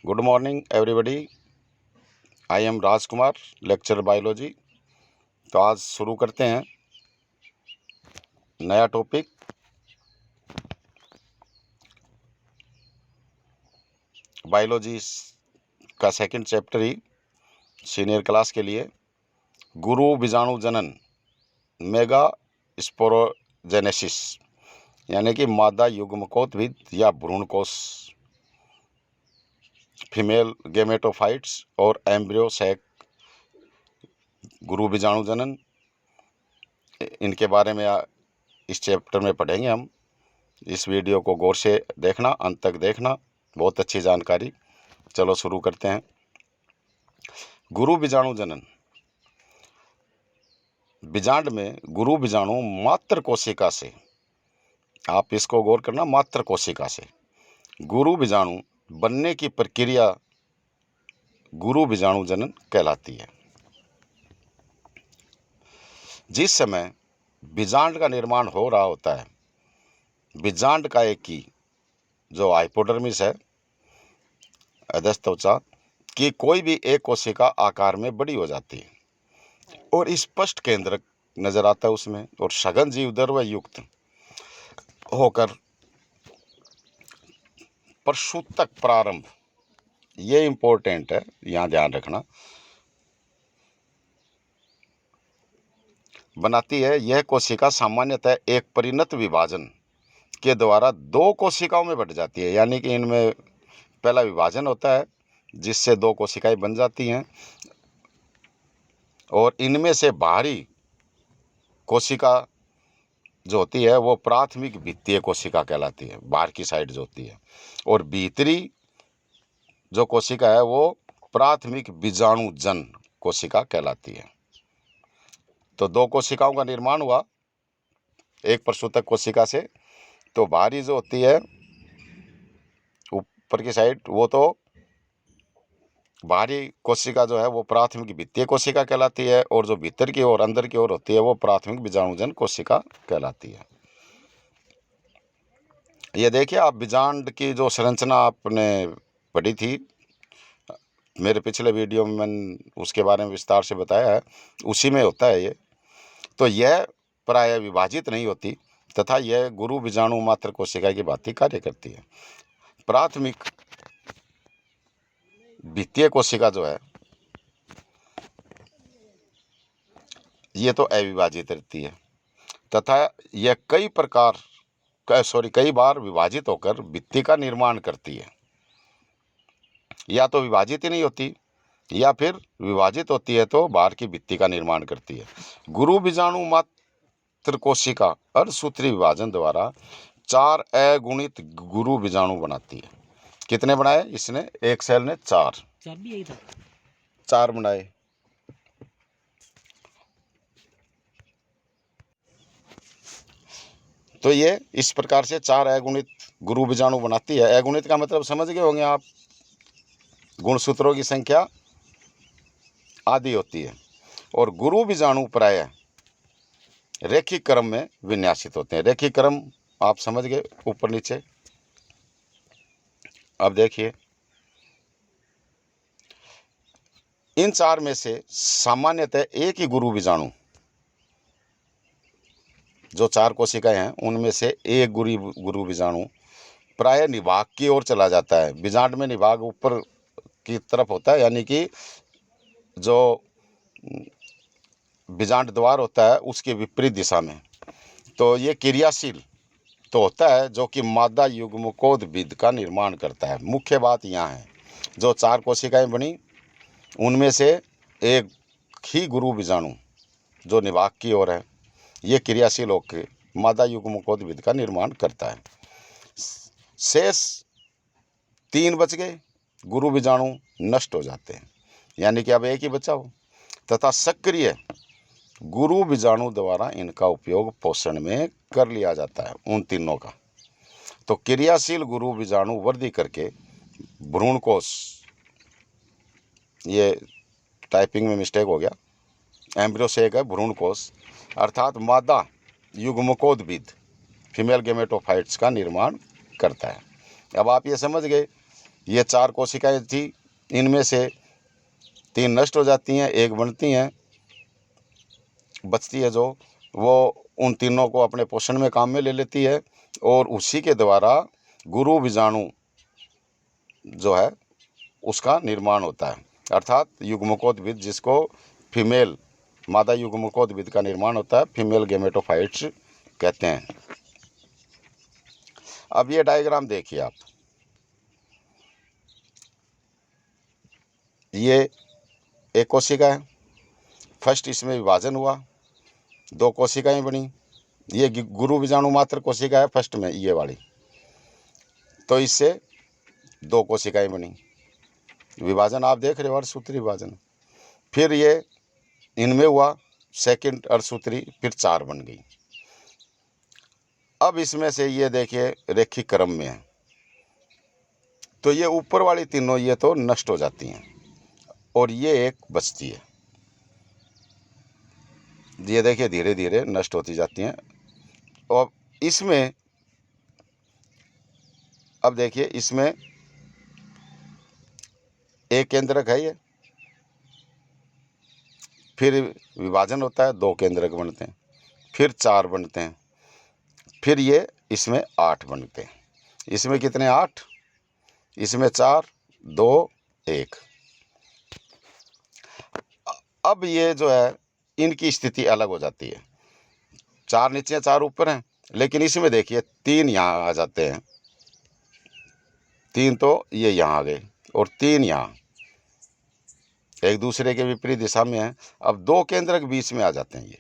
Good morning everybody. I am Rajkumar, lecture biology. तो आज शुरू करते हैं नया टॉपिक। बायोलॉजी का सेकंड चैप्टर ही सीनियर क्लास के लिए। गुरु बीजाणु जनन, मेगा स्पोरोजेनेसिस, यानी कि मादा युग्मकोद्भिद या भ्रूणकोश, फीमेल गेमेटोफाइट्स और एम्ब्रियो सैक गुरु बीजाणु जनन, इनके बारे में इस चैप्टर में पढ़ेंगे हम। इस वीडियो को गौर से देखना, अंत तक देखना, बहुत अच्छी जानकारी। चलो शुरू करते हैं। गुरु बीजाणु जनन। बीजांड में गुरु बीजाणु मात्र कोशिका से, आप इसको गौर करना, मात्र कोशिका से गुरु बीजाणु बनने की प्रक्रिया गुरु बीजाणु जनन कहलाती है। जिस समय बीजांड का निर्माण हो रहा होता है, बीजांड का एक ही जो हाइपोडर्मिस है, अधस्थ त्वचा की कोई भी एक कोशिका आकार में बड़ी हो जाती है और स्पष्ट केंद्रक नजर आता है उसमें, और सघन जीव द्रव्य युक्त होकर प्रसूतक प्रारंभ, ये इंपॉर्टेंट है, यहाँ ध्यान रखना, बनाती है। यह कोशिका सामान्यतः एक परिणत विभाजन के द्वारा दो कोशिकाओं में बट जाती है, यानी कि इनमें पहला विभाजन होता है जिससे दो कोशिकाएं बन जाती हैं, और इनमें से बाहरी कोशिका जो होती है वो प्राथमिक भित्तीय कोशिका कहलाती है, बाहर की साइड जो होती है, और भीतरी जो कोशिका है वो प्राथमिक बीजाणुजन कोशिका कहलाती है। तो दो कोशिकाओं का निर्माण हुआ एक प्रसूतक कोशिका से, तो बाहरी जो होती है ऊपर की साइड, वो तो बाहरी कोशिका जो है वो प्राथमिक भित्तीय कोशिका कहलाती है, और जो भीतर की ओर अंदर की ओर होती है वो प्राथमिक बीजाणुजन कोशिका कहलाती है। ये देखिए, आप बीजांड की जो संरचना आपने पढ़ी थी, मेरे पिछले वीडियो में मैंने उसके बारे में विस्तार से बताया है, उसी में होता है ये। तो यह प्रायः विभाजित नहीं होती तथा यह गुरु बीजाणु मात्र कोशिका की भांति कार्य करती है। प्राथमिक भित्तीय कोशिका जो है ये तो अविभाजित रहती है तथा यह कई बार विभाजित होकर भित्ति का निर्माण करती है। या तो विभाजित ही नहीं होती, या फिर विभाजित होती है तो बाहर की भित्ति का निर्माण करती है। गुरु बीजाणु मात्र कोशिका अर्धसूत्री विभाजन द्वारा 4 अगुणित गुरु बीजाणु बनाती है। कितने बनाए इसने? एक सेल ने 4 भी यही था, 4 बनाए। तो ये इस प्रकार से 4 अगुणित गुरु बीजाणु बनाती है। अगुणित का मतलब समझ गए होंगे आप, गुणसूत्रों की संख्या आदि होती है। और गुरु बीजाणु प्रायः रैखिक क्रम में विन्यासित होते हैं। रैखिक क्रम आप समझ गए, ऊपर नीचे। अब देखिए, इन 4 में से सामान्यतः एक ही गुरु बीजाणु, जो 4 कोशिकाएं हैं उनमें से एक गुरु बीजाणु प्रायः निभाग की ओर चला जाता है। बीजांड में निभाग ऊपर की तरफ होता है, यानी कि जो बीजांड द्वार होता है उसके विपरीत दिशा में। तो ये क्रियाशील तो होता है जो कि मादा युग्मकोद्भिद का निर्माण करता है। मुख्य बात यहाँ है, जो 4 कोशिकाएं बनी उनमें से एक ही गुरु बीजाणु जो निभाग की ओर है, ये क्रियाशील होकर मादा युग्मकोद्भिद का निर्माण करता है। शेष 3 बच गए गुरु बीजाणु नष्ट हो जाते हैं, यानी कि अब एक ही बचा हो, तथा सक्रिय गुरु बीजाणु द्वारा इनका उपयोग पोषण में कर लिया जाता है, उन तीनों का। तो क्रियाशील गुरु बीजाणु वृद्धि करके भ्रूणकोश, ये टाइपिंग में मिस्टेक हो गया, एम्ब्रियो से एक है भ्रूणकोश, अर्थात मादा युग्मकोद्भिद फीमेल गेमेटोफाइट्स का निर्माण करता है। अब आप ये समझ गए ये 4 कोशिकाएं थी, इनमें से 3 नष्ट हो जाती हैं, एक बनती हैं, बचती है जो, वो उन तीनों को अपने पोषण में काम में ले लेती है और उसी के द्वारा गुरु बीजाणु जो है उसका निर्माण होता है। अर्थात युग्मकोद्भिद, जिसको फीमेल मादा युग्मकोद्भिद का निर्माण होता है, फीमेल गेमेटोफाइट्स कहते हैं। अब ये डायग्राम देखिए आप, ये एक कोशिका है, फर्स्ट इसमें विभाजन हुआ, 2 कोशिकाएं बनी, ये गुरु बीजाणु मात्र कोशिका है फर्स्ट में, ये वाली, तो इससे 2 कोशिकाएं बनी, विभाजन आप देख रहे हो, अर्धसूत्री विभाजन। फिर ये इनमें हुआ सेकंड अर्धसूत्री, फिर 4 बन गई। अब इसमें से ये देखिए रेखिक क्रम में है, तो ये ऊपर वाली तीनों ये तो नष्ट हो जाती हैं और ये एक बचती है, ये देखिए धीरे धीरे नष्ट होती जाती हैं। और इसमें अब देखिए, इसमें एक केंद्रक है ये, फिर विभाजन होता है, 2 केंद्रक बनते हैं, फिर 4 बनते हैं, फिर ये इसमें 8 बनते हैं। इसमें कितने 8, इसमें 4, 2, 1। अब ये जो है इनकी स्थिति अलग हो जाती है, 4 नीचे 4 ऊपर हैं, लेकिन इसमें देखिए 3 यहाँ आ जाते हैं, 3 तो ये यहाँ आ गए और 3 यहाँ, एक दूसरे के विपरीत दिशा में है। अब 2 केंद्रक बीच में आ जाते हैं ये,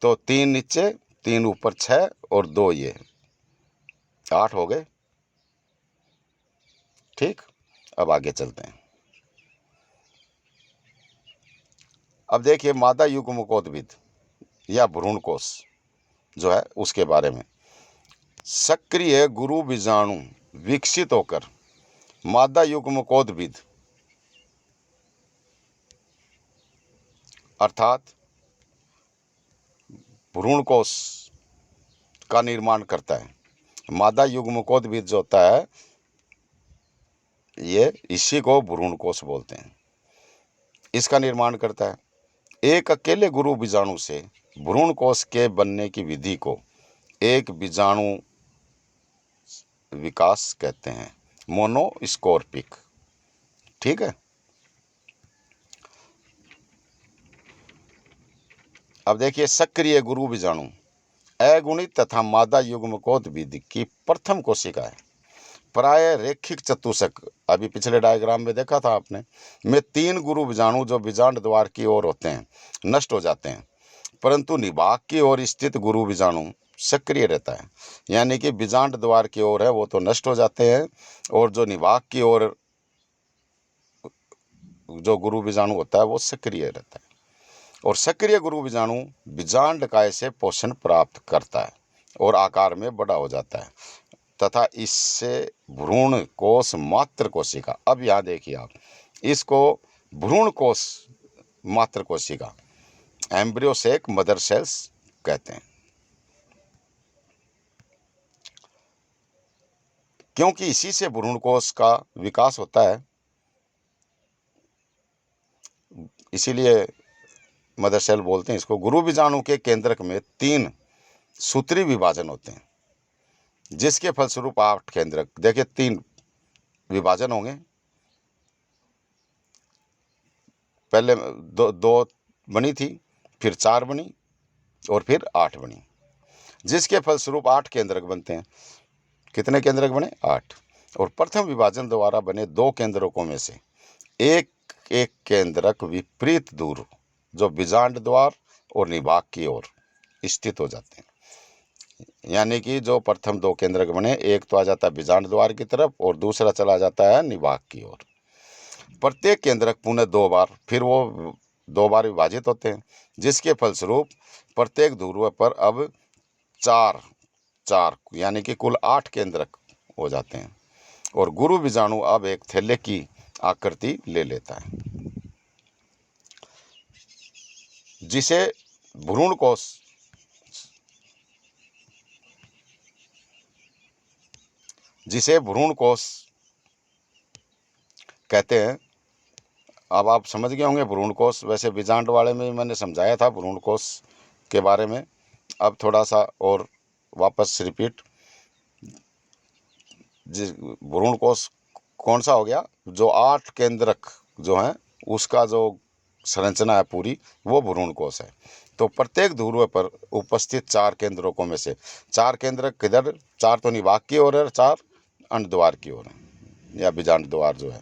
तो 3 नीचे 3 ऊपर 6 और 2 ये 8 हो गए। ठीक, अब आगे चलते हैं। अब देखिए मादा युग्मकोद्भिद या भ्रूणकोश जो है उसके बारे में, सक्रिय गुरु बीजाणु विकसित होकर मादा युग्मकोद्भिद अर्थात भ्रूणकोश का निर्माण करता है। मादा युग्मकोद्भिद जो होता है ये, इसी को भ्रूणकोश बोलते हैं, इसका निर्माण करता है। एक अकेले गुरु बीजाणु से भ्रूणकोश के बनने की विधि को एक बीजाणु विकास कहते हैं, मोनोस्कोर्पिक। ठीक है, अब देखिए सक्रिय गुरु बीजाणु अगुणित तथा मादा युग्मकोद्भिद की प्रथम कोशिका है, प्राय रेखिक चतुष्क, अभी पिछले डायग्राम में देखा था आपने, में 3 गुरु बीजाणु जो बीजांड द्वार की ओर होते हैं नष्ट हो जाते हैं, परंतु निभाग की ओर स्थित गुरु बीजाणु सक्रिय रहता है। यानी कि बीजांड द्वार की ओर है वो तो नष्ट हो जाते हैं, और जो निभाग की ओर जो गुरु बीजाणु होता है वो सक्रिय रहता है। और सक्रिय गुरु बीजाणु बीजांड काय से पोषण प्राप्त करता है और आकार में बड़ा हो जाता है तथा इससे भ्रूण कोश मात्र कोशिका, अब यहाँ देखिए आप, इसको भ्रूण कोश मात्र कोशिका एम्ब्रियोसेक मदर सेल्स कहते हैं, क्योंकि इसी से भ्रूण कोश का विकास होता है, इसीलिए मदर सेल बोलते हैं इसको। गुरु बीजाणु के केंद्रक में 3 सूत्री विभाजन होते हैं, जिसके फलस्वरूप 8 केंद्रक, देखिए 3 विभाजन होंगे, पहले दो बनी थी, फिर 4 बनी और फिर 8 बनी, जिसके फलस्वरूप 8 केंद्रक बनते हैं। कितने केंद्रक बने? 8। और प्रथम विभाजन द्वारा बने 2 केंद्रकों में से एक एक केंद्रक विपरीत दूर जो बीजांड द्वार और निभाग की ओर स्थित हो जाते हैं। यानी कि जो प्रथम 2 केंद्रक बने, एक तो आ जाता है बीजांड द्वार की तरफ और दूसरा चला जाता है निभाग की ओर। प्रत्येक केंद्रक पुनः 2 बार, फिर वो 2 बार विभाजित होते हैं, जिसके फलस्वरूप प्रत्येक ध्रुव पर अब 4 यानी कि कुल 8 केंद्रक हो जाते हैं और गुरु बीजाणु अब एक थैले की आकृति ले लेता है, जिसे भ्रूणकोश कहते हैं। अब आप समझ गए होंगे भ्रूण कोश। वैसे बीजांड वाले में मैंने समझाया था भ्रूण कोश के बारे में। अब थोड़ा सा और वापस रिपीट। जिस भ्रूण कोश कौन सा हो गया, जो 8 केंद्रक जो हैं उसका जो संरचना है पूरी, वो भ्रूण कोश है। तो प्रत्येक ध्रुव पर उपस्थित 4 केंद्रकों में से 4 केंद्रक किधर, 4 तो निभाग की ओर है, 4 अंड द्वार की ओर है या बीजांड द्वार जो है।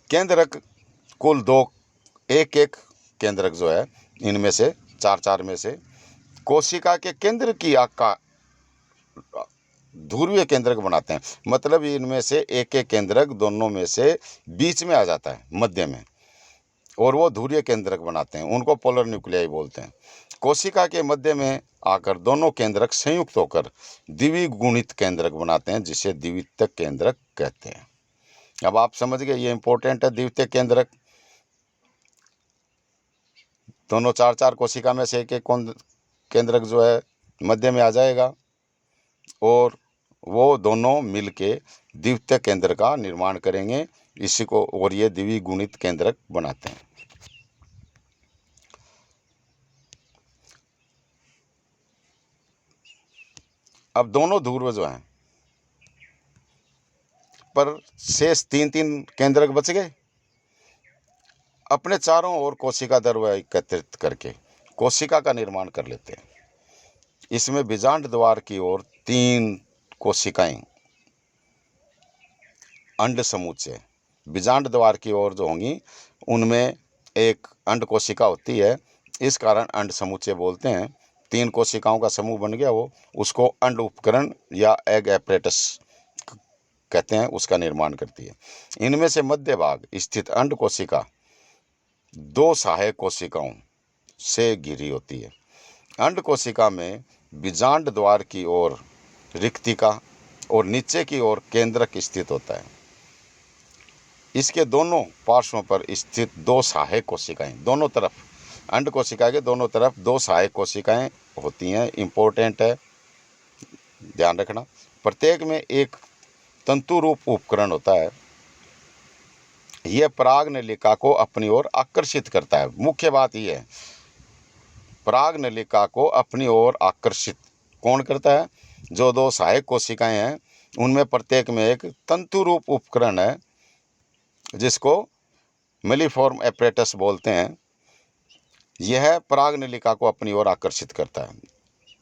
केंद्रक कुल 2, एक एक केंद्रक जो है इनमें से 4 में से कोशिका के केंद्र की आकार ध्रुवीय केंद्रक बनाते हैं। मतलब इनमें से एक एक केंद्रक दोनों में से बीच में आ जाता है, मध्य में, और वो ध्रुवीय केंद्रक बनाते हैं। उनको पोलर न्यूक्लियाई बोलते हैं। कोशिका के मध्य में आकर दोनों केंद्रक संयुक्त होकर द्विगुणित केंद्रक बनाते हैं, जिसे द्वितीयक केंद्रक कहते हैं। अब आप समझ गए, ये इंपॉर्टेंट है। द्वितीयक केंद्रक दोनों 4 कोशिका में से एक एक केंद्रक जो है मध्य में आ जाएगा, और वो दोनों मिलके द्वितीयक केंद्र का निर्माण करेंगे। इसी को और ये द्विगुणित केंद्रक बनाते हैं। अब दोनों ध्रुव जो हैं पर शेष 3 केंद्रक बच गए। अपने चारों ओर कोशिका द्रव्य एकत्रित करके कोशिका का निर्माण कर लेते हैं। इसमें बीजांड द्वार की ओर 3 कोशिकाएं अंड समुच्चय, बीजांड द्वार की ओर जो होंगी उनमें एक अंड कोशिका होती है। इस कारण अंड समुच्चय बोलते हैं। 3 कोशिकाओं का समूह बन गया वो, उसको अंड उपकरण या एग एपरेटस कहते हैं, उसका निर्माण करती है। इनमें से मध्य भाग स्थित अंड कोशिका 2 सहायक कोशिकाओं से घिरी होती है। अंड कोशिका में बीजांड द्वार की ओर रिक्तिका और नीचे की ओर केंद्रक स्थित होता है। इसके दोनों पार्श्वों पर स्थित 2 सहायक कोशिकाएं, दोनों तरफ अंड कोशिका के दोनों तरफ 2 सहायक कोशिकाएं होती हैं। इंपॉर्टेंट है, ध्यान रखना। प्रत्येक में एक तंतु रूप उपकरण होता है। यह पराग नलिका को अपनी ओर आकर्षित करता है। मुख्य बात यह है, पराग नलिका को अपनी ओर आकर्षित कौन करता है? जो 2 सहायक कोशिकाएं हैं उनमें प्रत्येक में एक तंतु रूप उपकरण है, जिसको मेलिफॉर्म एपरेटस बोलते हैं। यह पराग नलिका को अपनी ओर आकर्षित करता है।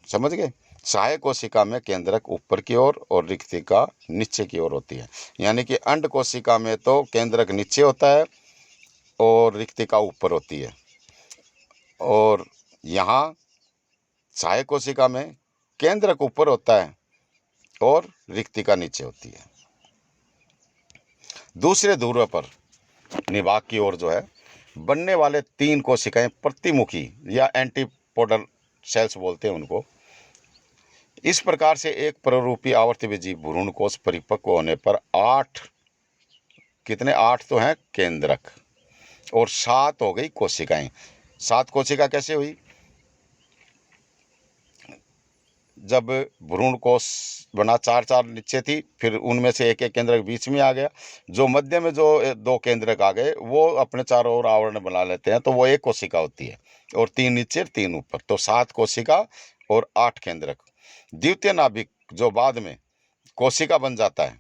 समझ गए? सहायक कोशिका में केंद्रक ऊपर की ओर और रिक्तिका नीचे की ओर होती है। यानी कि अंड कोशिका में तो केंद्रक नीचे होता है और रिक्तिका ऊपर होती है, और यहाँ सहायक कोशिका में केंद्रक ऊपर होता है और रिक्तिका नीचे होती है। दूसरे ध्रुव पर निभाग की ओर जो है बनने वाले 3 कोशिकाएं प्रतिमुखी या एंटीपोडल सेल्स बोलते हैं उनको। इस प्रकार से एक प्ररूपी आवर्तबीजी भ्रूण कोश परिपक्व होने पर 8, कितने 8 तो हैं केंद्रक, और 7 हो गई कोशिकाएं। 7 कोशिका कैसे हुई? जब भ्रूण कोश बना 4 नीचे थी, फिर उनमें से एक एक केंद्रक बीच में आ गया। जो मध्य में जो 2 केंद्रक आ गए वो अपने चारों ओर आवरण बना लेते हैं, तो वो एक कोशिका होती है, और 3 नीचे 3 ऊपर, तो 7 कोशिका और 8 केंद्रक। द्वितीय नाभिक जो बाद में कोशिका बन जाता है,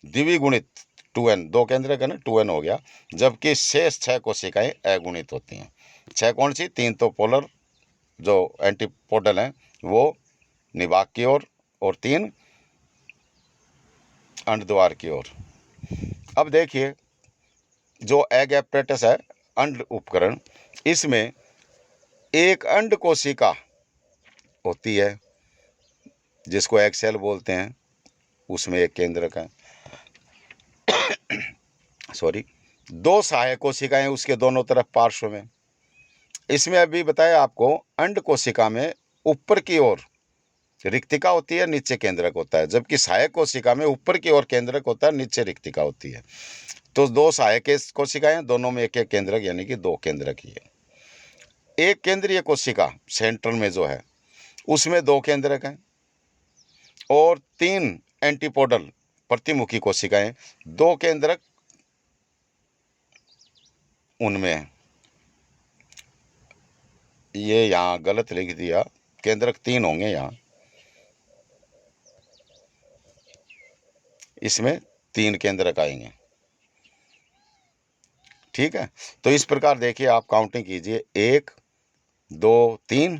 द्विगुणित 2n, 2 केंद्रक है ना, 2n हो गया। जबकि शेष 6 कोशिकाएं अगुणित होती हैं। 6 कौन सी? 3 तो पोलर जो एंटीपोडल हैं वो निभाग की ओर, और 3 अंड द्वार की ओर। अब देखिए, जो एग एपरेटस है, अंड उपकरण, इसमें एक अंड कोशिका होती है जिसको एग सेल बोलते हैं, उसमें एक केंद्रक है। सॉरी, 2 सहायक कोशिकाएं उसके दोनों तरफ पार्श्व में। इसमें अभी बताया आपको, अंड कोशिका में ऊपर की ओर रिक्तिका होती है, नीचे केंद्रक होता है, जबकि सहायक कोशिका में ऊपर की ओर केंद्रक होता है, नीचे रिक्तिका होती है। तो 2 सहायक कोशिकाएं, दोनों में एक एक केंद्रक, यानी कि 2 केंद्रक ही है। एक केंद्रीय कोशिका सेंट्रल में जो है, उसमें 2 केंद्रक हैं, और 3 एंटीपोडल प्रतिमुखी कोशिकाएं, 2 केंद्रक उनमें है। ये यहाँ गलत लिख दिया, केंद्रक 3 होंगे यहाँ, इसमें 3 केंद्रक आएंगे। ठीक है, तो इस प्रकार देखिए आप काउंटिंग कीजिए, 1 2 3,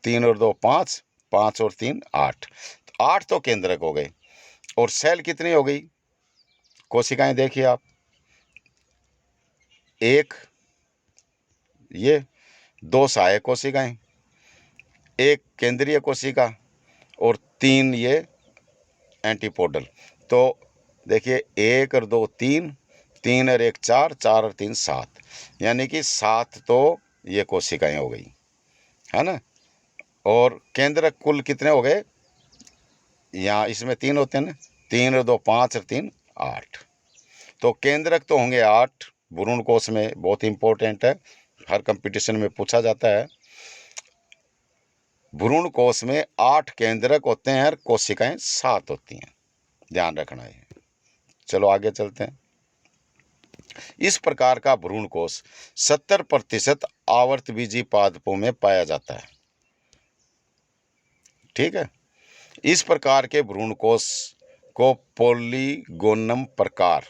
3 और 2 5, 5 और 3 8, तो 8 तो केंद्रक हो गए। और सेल कितनी हो गई, कोशिकाएं देखिए आप, 1 ये, 2 सहायक कोशिकाएं, 1 केंद्रीय कोशिका और 3 ये एंटीपोडल। तो देखिए 1 और 2 3, 3 और 1 4, 4 और 3 7, यानी कि 7 तो ये कोशिकाएं हो गई, है ना। और केंद्रक कुल कितने हो गए, यहाँ इसमें 3 होते हैं ना, 3 और 2 5 और 3 8, तो केंद्रक तो होंगे 8। भ्रूण कोश में बहुत इंपॉर्टेंट है, हर कंपटीशन में पूछा जाता है। भ्रूण कोश में 8 केंद्रक होते हैं और कोशिकाएं 7 होती हैं, ध्यान रखना है। चलो आगे चलते हैं। इस प्रकार का भ्रूण कोश 70% आवर्तबीजी पादपों में पाया जाता है। ठीक है, इस प्रकार के भ्रूण कोश को पॉलीगोनम प्रकार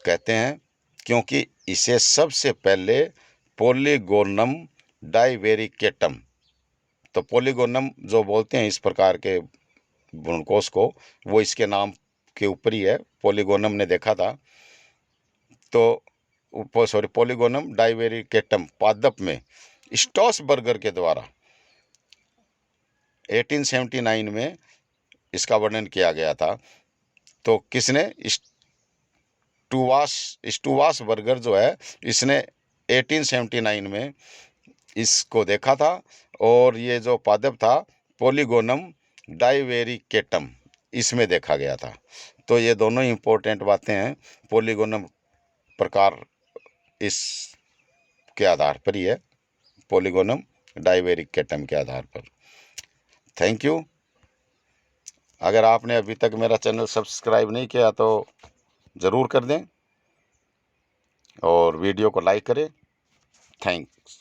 कहते हैं, क्योंकि इसे सबसे पहले पॉलीगोनम डाइवेरिकेटम, तो पॉलीगोनम जो बोलते हैं इस प्रकार के भ्रूणकोश को, वो इसके नाम के ऊपर ही है, पॉलीगोनम ने देखा था। तो पॉलीगोनम डाइवेरिकेटम पादप में स्ट्रॉसबर्गर के द्वारा 1879 में इसका वर्णन किया गया था। तो किसने, स्टुवास बर्गर जो है, इसने 1879 में इसको देखा था। और ये जो पादप था पॉलीगोनम डाइवेरिकेटम, इसमें देखा गया था। तो ये दोनों इंपॉर्टेंट बातें हैं, पॉलीगोनम प्रकार इस के आधार पर ही है, पॉलीगोनम डाइवेरिकेटम के आधार पर। Thank you. अगर आपने अभी तक मेरा चैनल सब्सक्राइब नहीं किया तो ज़रूर कर दें और वीडियो को लाइक करें। थैंक्स।